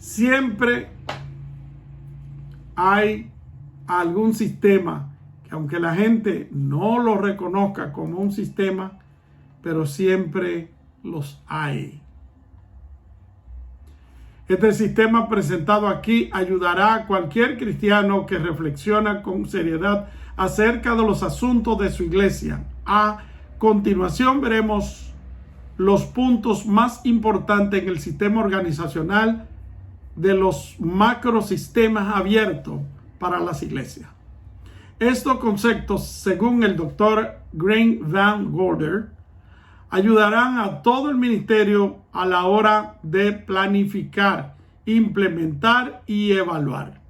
Siempre hay algún sistema que, aunque la gente no lo reconozca como un sistema, pero siempre los hay. Este sistema presentado aquí ayudará a cualquier cristiano que reflexiona con seriedad acerca de los asuntos de su iglesia. A continuación veremos los puntos más importantes en el sistema organizacional de los macrosistemas abiertos para las iglesias. Estos conceptos, según el doctor Graham Van Gorder, ayudarán a todo el ministerio a la hora de planificar, implementar y evaluar.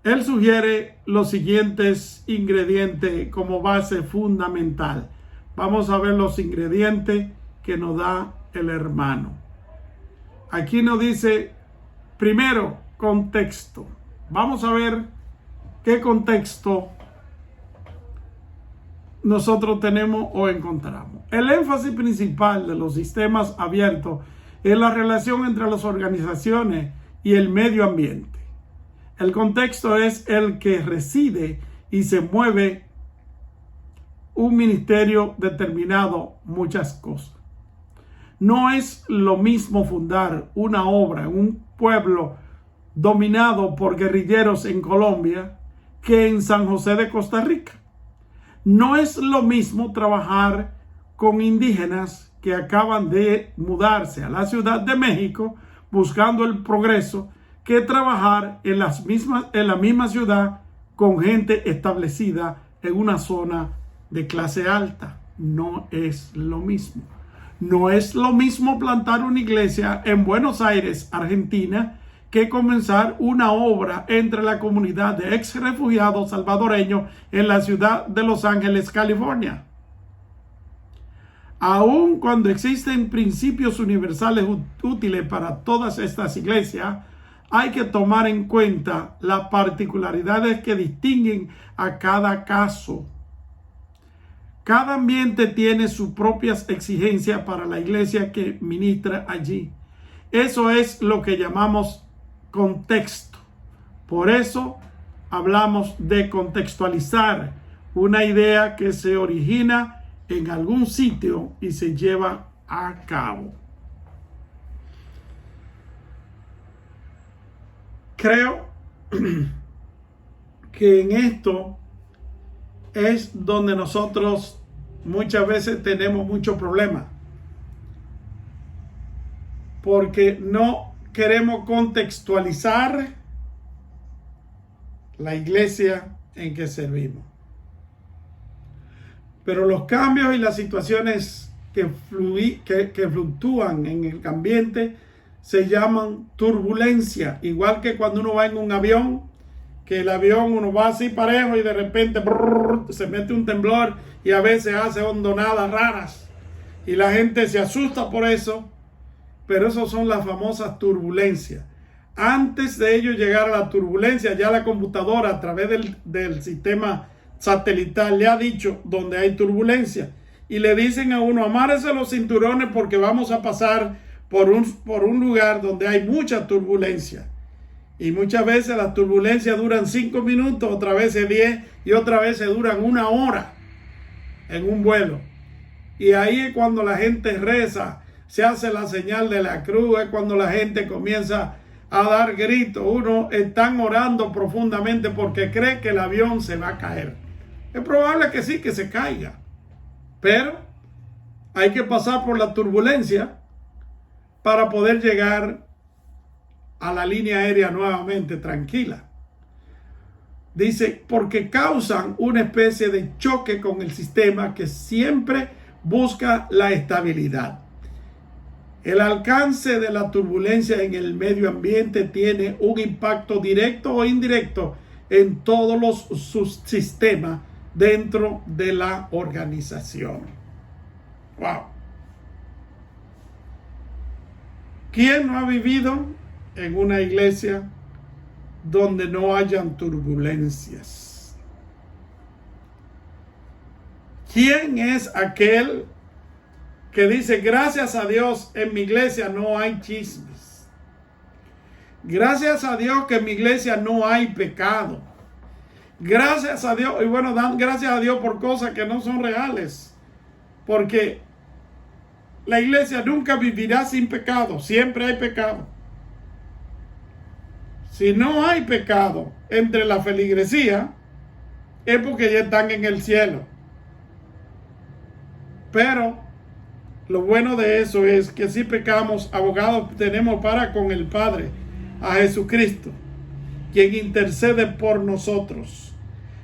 Él sugiere los siguientes ingredientes como base fundamental. Vamos a ver los ingredientes que nos da el hermano. Aquí nos dice, primero, contexto. Vamos a ver qué contexto nosotros tenemos o encontramos. El énfasis principal de los sistemas abiertos es la relación entre las organizaciones y el medio ambiente. El contexto es el que reside y se mueve un ministerio determinado muchas cosas. No es lo mismo fundar una obra en un pueblo dominado por guerrilleros en Colombia que en San José de Costa Rica. No es lo mismo trabajar con indígenas que acaban de mudarse a la Ciudad de México buscando el progreso que trabajar en la misma ciudad con gente establecida en una zona de clase alta. No es lo mismo. No es lo mismo plantar una iglesia en Buenos Aires, Argentina, que comenzar una obra entre la comunidad de ex refugiados salvadoreños en la ciudad de Los Ángeles, California. Aun cuando existen principios universales útiles para todas estas iglesias, hay que tomar en cuenta las particularidades que distinguen a cada caso. Cada ambiente tiene sus propias exigencias para la iglesia que ministra allí. Eso es lo que llamamos contexto. Por eso hablamos de contextualizar una idea que se origina en algún sitio y se lleva a cabo. Creo que en esto es donde nosotros muchas veces tenemos muchos problemas, porque no queremos contextualizar la iglesia en que servimos. Pero los cambios y las situaciones que fluctúan en el ambiente se llaman turbulencia, igual que cuando uno va en un avión, que el avión uno va así parejo y de repente se mete un temblor y a veces hace hondonadas raras y la gente se asusta por eso, pero esas son las famosas turbulencias. Antes de ello llegar a la turbulencia, ya la computadora a través del sistema satelital le ha dicho donde hay turbulencia y le dicen a uno, amárrese los cinturones porque vamos a pasar por un lugar donde hay mucha turbulencia. Y muchas veces las turbulencias duran 5 minutos, otras veces 10 y otras veces duran 1 hora en un vuelo. Y ahí es cuando la gente reza, se hace la señal de la cruz, es cuando la gente comienza a dar gritos. Uno están orando profundamente porque cree que el avión se va a caer. Es probable que sí, que se caiga. Pero hay que pasar por la turbulencia para poder llegar a la línea aérea nuevamente tranquila. Dice, porque causan una especie de choque con el sistema que siempre busca la estabilidad. El alcance de la turbulencia en el medio ambiente tiene un impacto directo o indirecto en todos los subsistemas dentro de la organización. Wow. ¿Quién no ha vivido en una iglesia donde no hayan turbulencias? ¿Quién es aquel que dice, gracias a Dios, en mi iglesia no hay chismes? Gracias a Dios que en mi iglesia no hay pecado. Gracias a Dios, y bueno, dan gracias a Dios por cosas que no son reales. Porque la iglesia nunca vivirá sin pecado, siempre hay pecado. Si no hay pecado entre la feligresía, es porque ya están en el cielo. Pero lo bueno de eso es que si pecamos, abogado tenemos para con el Padre, a Jesucristo, quien intercede por nosotros.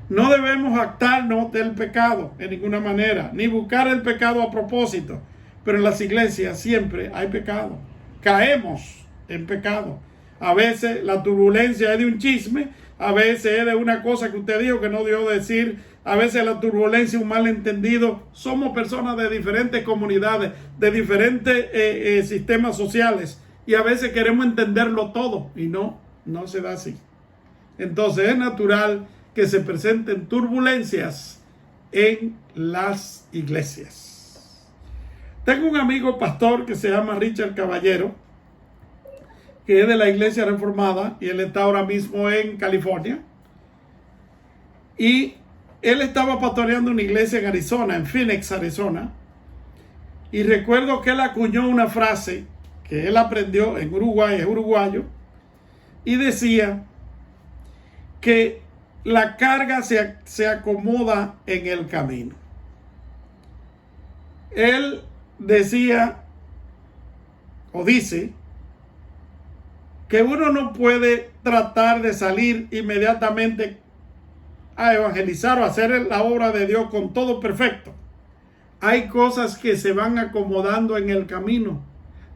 No debemos jactarnos del pecado en ninguna manera, ni buscar el pecado a propósito. Pero en las iglesias siempre hay pecado. Caemos en pecado. A veces la turbulencia es de un chisme, a veces es de una cosa que usted dijo que no debió decir, a veces la turbulencia es un malentendido. Somos personas de diferentes comunidades, de diferentes sistemas sociales, y a veces queremos entenderlo todo y no se da así. Entonces es natural que se presenten turbulencias en las iglesias. Tengo un amigo pastor que se llama Richard Caballero, que es de la Iglesia Reformada, y él está ahora mismo en California. Y él estaba pastoreando una iglesia en Arizona, en Phoenix, Arizona. Y recuerdo que él acuñó una frase que él aprendió en Uruguay, es uruguayo, y decía que la carga se acomoda en el camino. Él decía, o dice, que uno no puede tratar de salir inmediatamente a evangelizar o hacer la obra de Dios con todo perfecto. Hay cosas que se van acomodando en el camino.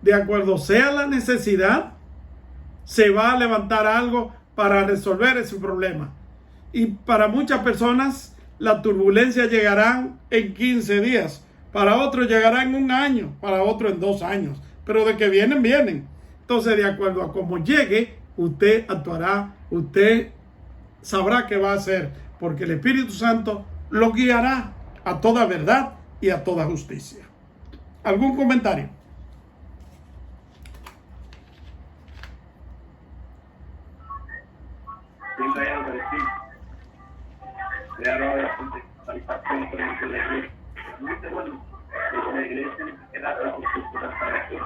De acuerdo sea la necesidad, se va a levantar algo para resolver ese problema. Y para muchas personas, la turbulencia llegará en 15 días. Para otros llegará en 1 año, para otros en 2 años. Pero de que vienen, vienen. Entonces, de acuerdo a cómo llegue, usted actuará, usted sabrá qué va a hacer, porque el Espíritu Santo lo guiará a toda verdad y a toda justicia. ¿Algún comentario? Siempre hay algo que decir. Crearon la satisfacción por ejemplo de la iglesia. Muy bueno, la iglesia era la cultura para que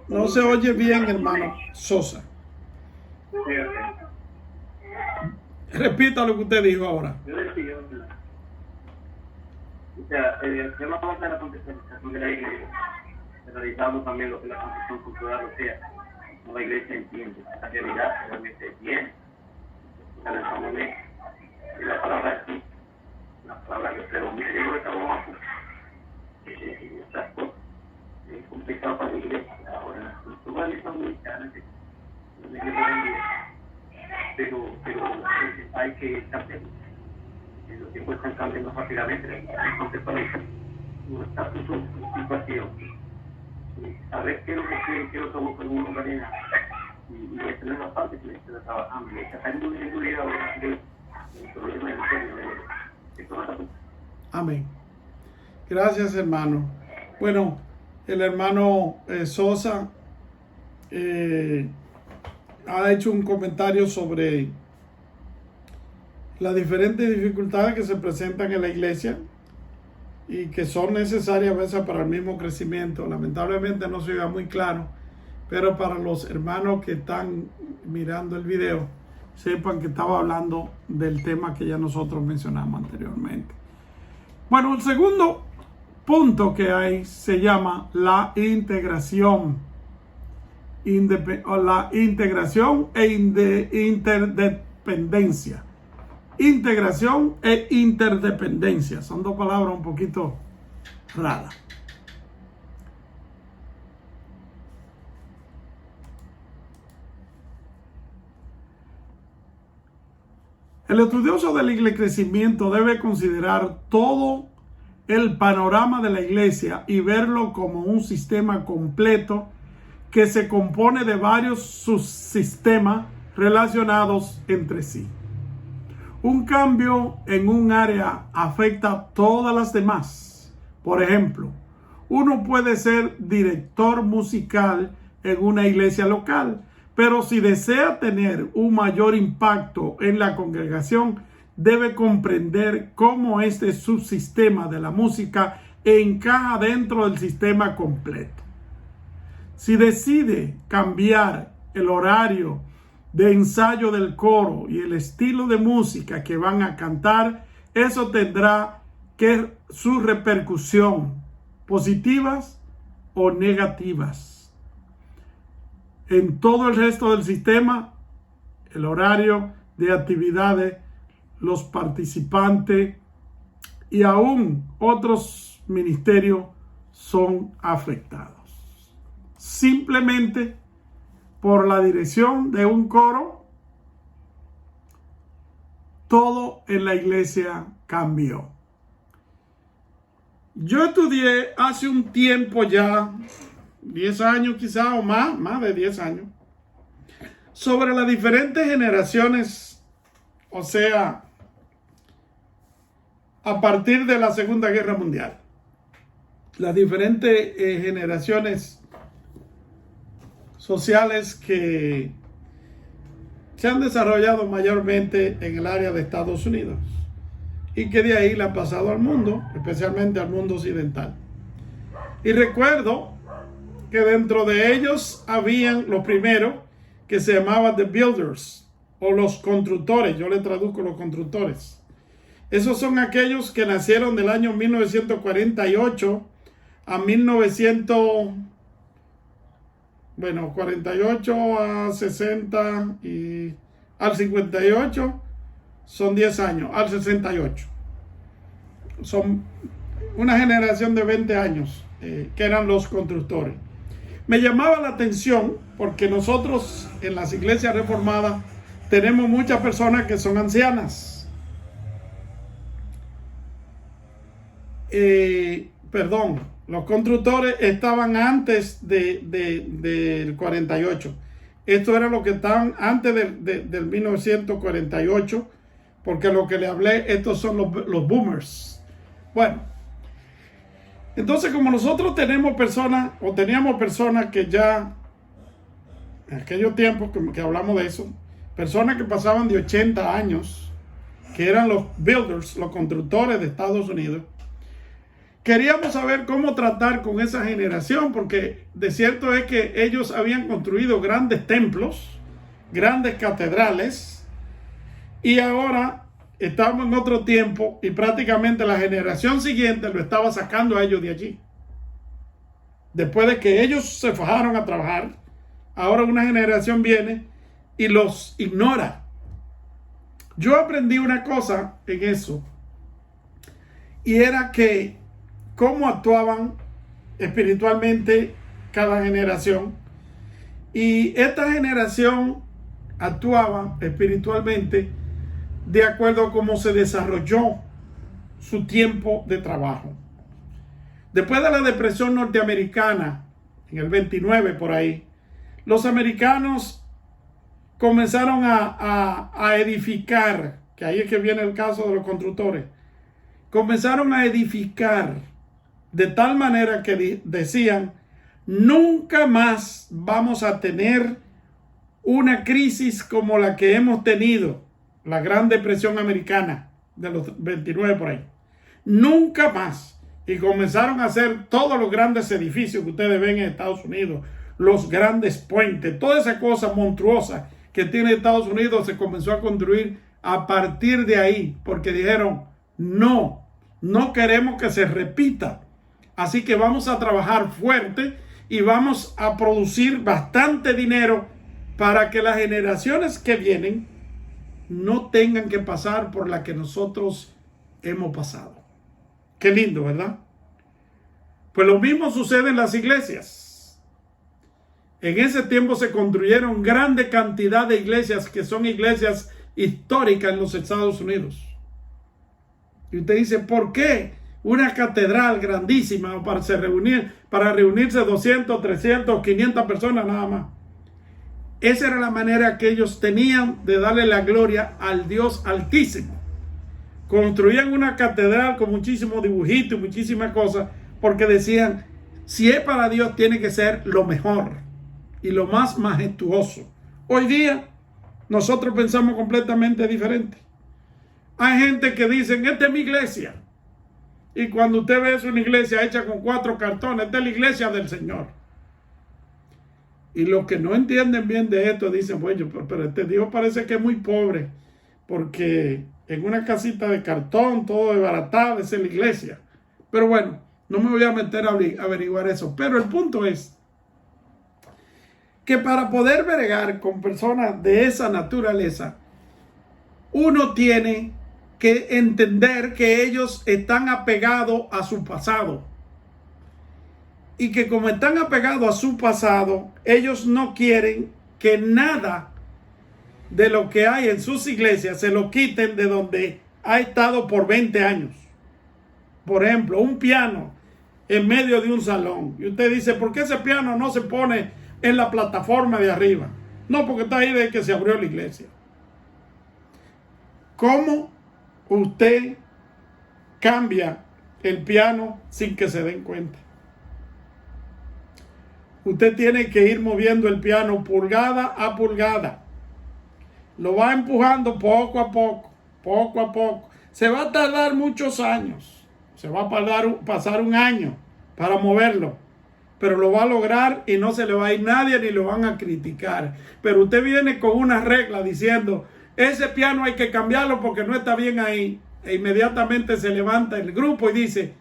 No se oye bien, hermano Sosa. Repita lo que usted dijo ahora. Yo decía, o sea, yo no vamos a la contextualización de la iglesia, realizamos también lo que la concepción cultural, o sea, no la iglesia entiende la realidad, realmente tiene. Y la palabra aquí, la palabra que se domina, yo creo que estamos estas cosas. Es complicado para la iglesia. Ahora, las culturas son muy caras, pero hay que cambiar. Los tiempos están cambiando rápidamente. Entonces, para no está su situación. Saber qué es lo que quiere, qué es lo que busca el mundo marina. Y esta es la parte que está trabajando. Y está en una seguridad del problema de toda la cosa. Amén. Gracias, hermano. Bueno, el hermano Sosa ha hecho un comentario sobre las diferentes dificultades que se presentan en la iglesia y que son necesarias a veces para el mismo crecimiento. Lamentablemente no se oiga muy claro, pero para los hermanos que están mirando el video, sepan que estaba hablando del tema que ya nosotros mencionamos anteriormente. Bueno, el segundo punto que hay se llama la integración. La integración e interdependencia. Integración e interdependencia. Son dos palabras un poquito raras. El estudioso del crecimiento debe considerar todo el panorama de la iglesia y verlo como un sistema completo que se compone de varios subsistemas relacionados entre sí. Un cambio en un área afecta a todas las demás. Por ejemplo, uno puede ser director musical en una iglesia local. Pero si desea tener un mayor impacto en la congregación, debe comprender cómo este subsistema de la música encaja dentro del sistema completo. Si decide cambiar el horario de ensayo del coro y el estilo de música que van a cantar, eso tendrá que su repercusión, positivas o negativas. En todo el resto del sistema, el horario de actividades, los participantes y aún otros ministerios son afectados. Simplemente por la dirección de un coro, todo en la iglesia cambió. Yo estudié hace un tiempo ya, 10 años quizá o más de 10 años, sobre las diferentes generaciones, o sea, a partir de la Segunda Guerra Mundial. Las diferentes generaciones sociales que se han desarrollado mayormente en el área de Estados Unidos y que de ahí le han pasado al mundo, especialmente al mundo occidental. Y recuerdo que dentro de ellos habían los primeros que se llamaban The Builders o los constructores. Yo le traduzco los constructores. Esos son aquellos que nacieron del año 1948 a 48 a 60 y al 58 son 10 años, al 68. Son una generación de 20 años que eran los constructores. Me llamaba la atención porque nosotros en las iglesias reformadas tenemos muchas personas que son ancianas. Los constructores estaban antes del 48. Esto era lo que estaban antes del 1948, porque lo que le hablé, estos son los boomers. Bueno, entonces como nosotros teníamos personas que ya, en aquellos tiempos que hablamos de eso, personas que pasaban de 80 años, que eran los builders, los constructores de Estados Unidos, queríamos saber cómo tratar con esa generación, porque de cierto es que ellos habían construido grandes templos, grandes catedrales, y ahora estamos en otro tiempo y prácticamente la generación siguiente lo estaba sacando a ellos de allí. Después de que ellos se fajaron a trabajar, ahora una generación viene y los ignora. Yo aprendí una cosa en eso, y era que cómo actuaban espiritualmente cada generación. Y esta generación actuaba espiritualmente de acuerdo a cómo se desarrolló su tiempo de trabajo. Después de la depresión norteamericana, en el 29 por ahí, los americanos comenzaron a edificar, que ahí es que viene el caso de los constructores, comenzaron a edificar de tal manera que decían, nunca más vamos a tener una crisis como la que hemos tenido, la Gran Depresión Americana de los 29 por ahí. Nunca más. Y comenzaron a hacer todos los grandes edificios que ustedes ven en Estados Unidos, los grandes puentes, toda esa cosa monstruosa que tiene Estados Unidos se comenzó a construir a partir de ahí, porque dijeron, no queremos que se repita. Así que vamos a trabajar fuerte y vamos a producir bastante dinero para que las generaciones que vienen no tengan que pasar por la que nosotros hemos pasado. Qué lindo, ¿verdad? Pues lo mismo sucede en las iglesias. En ese tiempo se construyeron grande cantidad de iglesias que son iglesias históricas en los Estados Unidos. Y usted dice, ¿por qué una catedral grandísima para reunirse 200, 300, 500 personas nada más? Esa era la manera que ellos tenían de darle la gloria al Dios Altísimo. Construían una catedral con muchísimos dibujitos y muchísimas cosas, porque decían, si es para Dios tiene que ser lo mejor. y lo más majestuoso. Hoy día nosotros pensamos completamente diferente. Hay gente que dicen, esta es mi iglesia. Y cuando usted ve eso, una iglesia hecha con 4 cartones, esta es la iglesia del Señor. Y los que no entienden bien de esto dicen, bueno, pero este Dios parece que es muy pobre, porque en una casita de cartón, todo desbaratado, esa es la iglesia. Pero bueno, no me voy a meter a averiguar eso. Pero el punto es que para poder bregar con personas de esa naturaleza, uno tiene que entender que ellos están apegados a su pasado. Y que como están apegados a su pasado, ellos no quieren que nada de lo que hay en sus iglesias se lo quiten de donde ha estado por 20 años. Por ejemplo, un piano en medio de un salón. Y usted dice, ¿por qué ese piano no se pone en la plataforma de arriba? No, porque está ahí desde que se abrió la iglesia. ¿Cómo usted cambia el piano sin que se den cuenta? Usted tiene que ir moviendo el piano pulgada a pulgada. Lo va empujando poco a poco, poco a poco. Se va a tardar muchos años. Se va a pasar un año para moverlo. Pero lo va a lograr y no se le va a ir nadie ni lo van a criticar. Pero usted viene con una regla diciendo, ese piano hay que cambiarlo porque no está bien ahí. E inmediatamente se levanta el grupo y dice,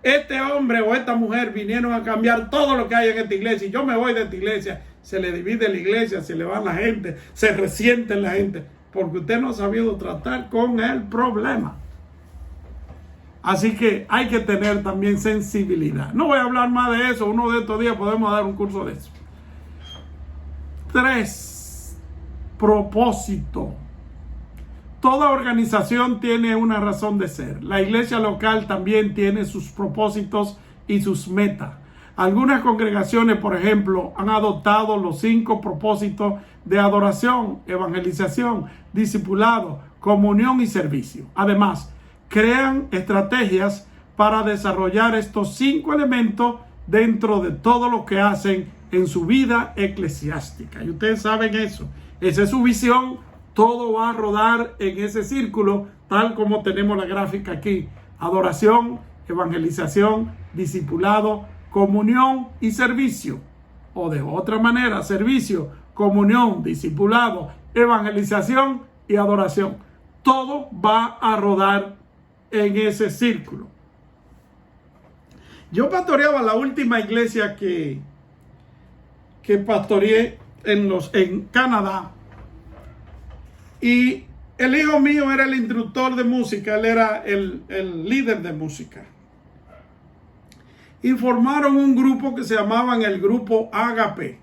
este hombre o esta mujer vinieron a cambiar todo lo que hay en esta iglesia y yo me voy de esta iglesia. Se le divide la iglesia, se le va la gente, se resiente la gente, porque usted no ha sabido tratar con el problema. Así que hay que tener también sensibilidad. No voy a hablar más de eso, uno de estos días podemos dar un curso de eso. 3. Propósito. Toda organización tiene una razón de ser. La iglesia local también tiene sus propósitos y sus metas. Algunas congregaciones, por ejemplo, han adoptado los 5 propósitos de adoración, evangelización, discipulado, comunión y servicio. Además, crean estrategias para desarrollar estos 5 elementos dentro de todo lo que hacen en su vida eclesiástica. Y ustedes saben eso. Esa es su visión. Todo va a rodar en ese círculo, tal como tenemos la gráfica aquí. Adoración, evangelización, discipulado, comunión y servicio. O de otra manera, servicio, comunión, discipulado, evangelización y adoración. Todo va a rodar en ese círculo. Yo pastoreaba la última iglesia que pastoreé en Canadá. Y el hijo mío era el instructor de música, él era el líder de música. Y formaron un grupo que se llamaban el grupo Ágape.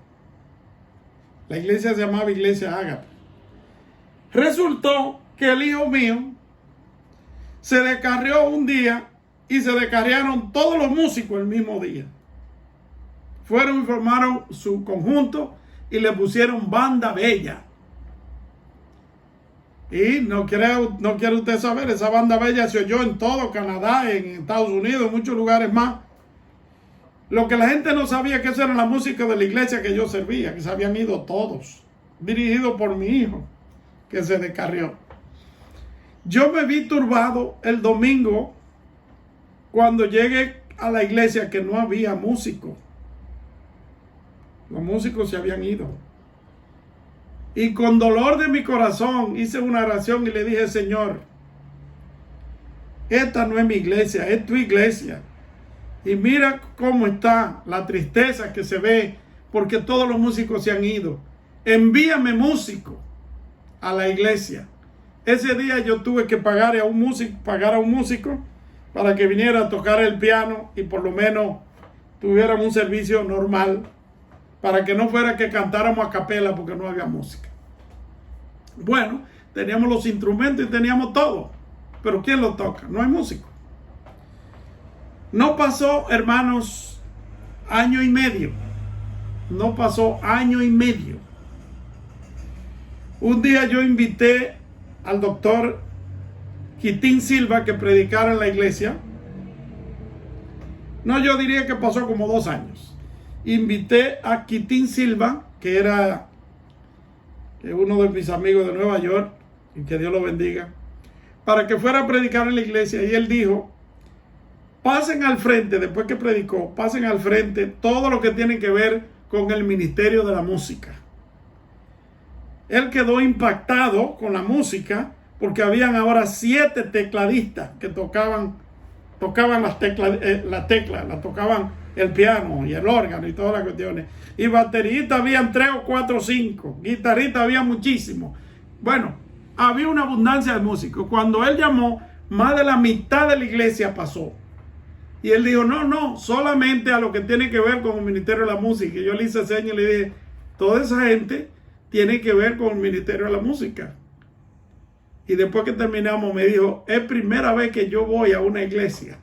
La iglesia se llamaba Iglesia Ágape. Resultó que el hijo mío se descarrió un día y se descarriaron todos los músicos el mismo día. Fueron y formaron su conjunto y le pusieron Banda Bella. Y no quiere usted saber, esa Banda Bella se oyó en todo Canadá, en Estados Unidos, en muchos lugares más. Lo que la gente no sabía que eso era la música de la iglesia que yo servía, que se habían ido todos, dirigido por mi hijo, que se descarrió. Yo me vi turbado el domingo cuando llegué a la iglesia que no había músicos. Los músicos se habían ido. Y con dolor de mi corazón hice una oración y le dije, Señor, esta no es mi iglesia, es tu iglesia. Y mira cómo está la tristeza que se ve porque todos los músicos se han ido. Envíame músicos a la iglesia. Ese día yo tuve que pagar a un músico para que viniera a tocar el piano y por lo menos tuviéramos un servicio normal, para que no fuera que cantáramos a capela porque no había música. Bueno, teníamos los instrumentos y teníamos todo, pero ¿quién lo toca? No hay músico. No pasó, hermanos, año y medio. No pasó año y medio. Un día yo invité al doctor Quitín Silva que predicara en la iglesia. No, yo diría que pasó como 2 años. Invité a Quitín Silva que era uno de mis amigos de Nueva York, y que Dios lo bendiga, para que fuera a predicar en la iglesia. Y él dijo: pasen al frente, después que predicó, pasen al frente todo lo que tiene que ver con el ministerio de la música. Él quedó impactado con la música, porque habían ahora 7 tecladistas que tocaban las teclas, tocaban el piano y el órgano y todas las cuestiones. Y bateristas habían 3 o 4 o 5, guitarristas había muchísimos. Bueno, había una abundancia de músicos. Cuando él llamó, más de la mitad de la iglesia pasó. Y él dijo: no, solamente a lo que tiene que ver con el ministerio de la música. Y yo le hice señas y le dije: toda esa gente tiene que ver con el ministerio de la música. Y después que terminamos me dijo: es primera vez que yo voy a una iglesia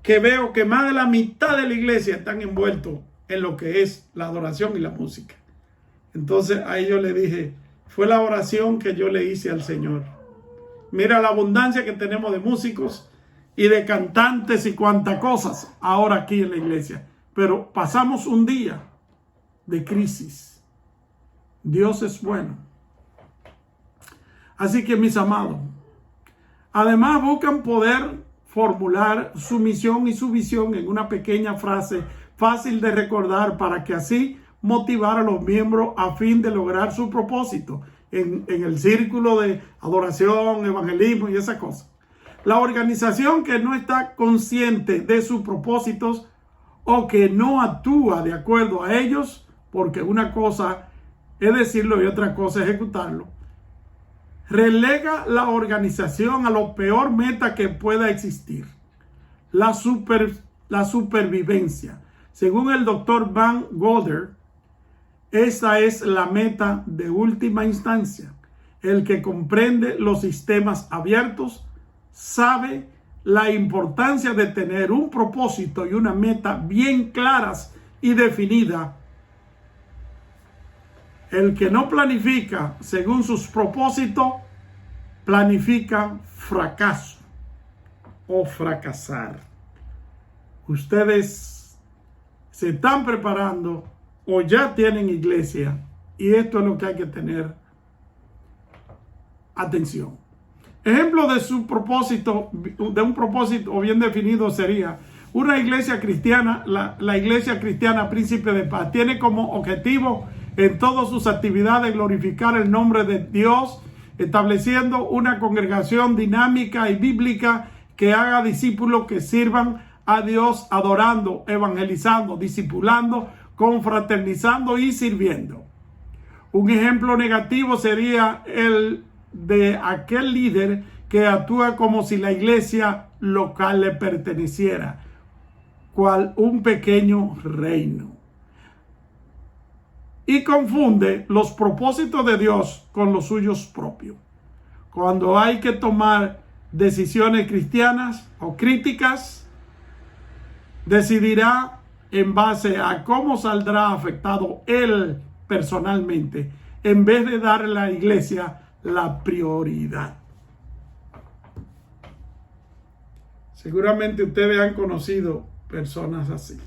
que veo que más de la mitad de la iglesia están envueltos en lo que es la adoración y la música. Entonces ahí yo le dije: fue la oración que yo le hice al Señor. Mira la abundancia que tenemos de músicos y de cantantes y cuantas cosas ahora aquí en la iglesia. Pero pasamos un día de crisis. Dios es bueno. Así que, mis amados, además buscan poder formular su misión y su visión en una pequeña frase fácil de recordar, para que así motivar a los miembros a fin de lograr su propósito en el círculo de adoración, evangelismo y esas cosas. La organización que no está consciente de sus propósitos o que no actúa de acuerdo a ellos, porque una cosa es decirlo y otra cosa es ejecutarlo, relega la organización a lo peor meta que pueda existir: la supervivencia. Según el doctor Van Golder, esa es la meta de última instancia. El que comprende los sistemas abiertos sabe la importancia de tener un propósito y una meta bien claras y definidas. El que no planifica según sus propósitos, planifica fracaso o fracasar. Ustedes se están preparando o ya tienen iglesia, y esto es lo que hay que tener atención. Ejemplo de su propósito, de un propósito bien definido, sería una iglesia cristiana. La iglesia cristiana Príncipe de Paz tiene como objetivo en todas sus actividades glorificar el nombre de Dios, estableciendo una congregación dinámica y bíblica que haga discípulos que sirvan a Dios adorando, evangelizando, discipulando, confraternizando y sirviendo. Un ejemplo negativo sería el de aquel líder que actúa como si la iglesia local le perteneciera, cual un pequeño reino, y confunde los propósitos de Dios con los suyos propios. Cuando hay que tomar decisiones cristianas o críticas, decidirá en base a cómo saldrá afectado él personalmente, en vez de darle a la iglesia la prioridad. Seguramente ustedes han conocido personas así.